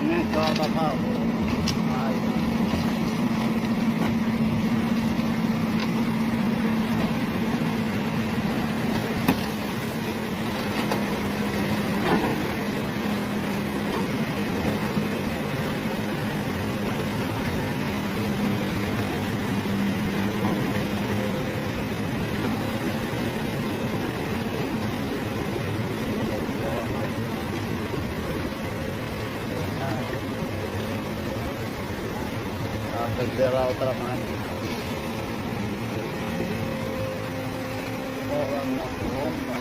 también estaba tapado. Ay, a perder la otra mano. Toda una bomba.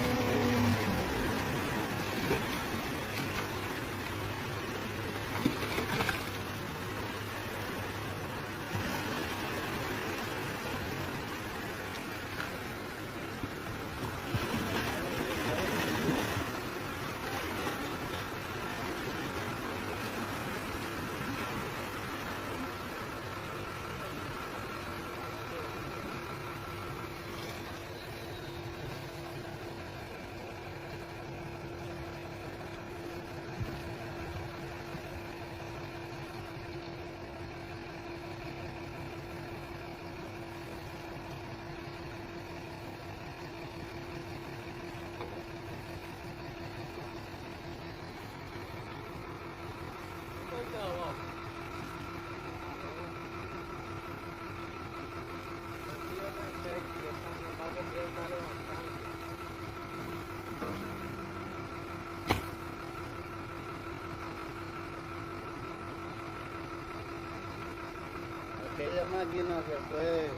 Aquella máquina se fue,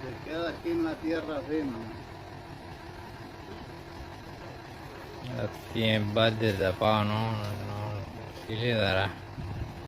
se queda aquí en la tierra firme. Aquí en balde tapado, no, sí le dará.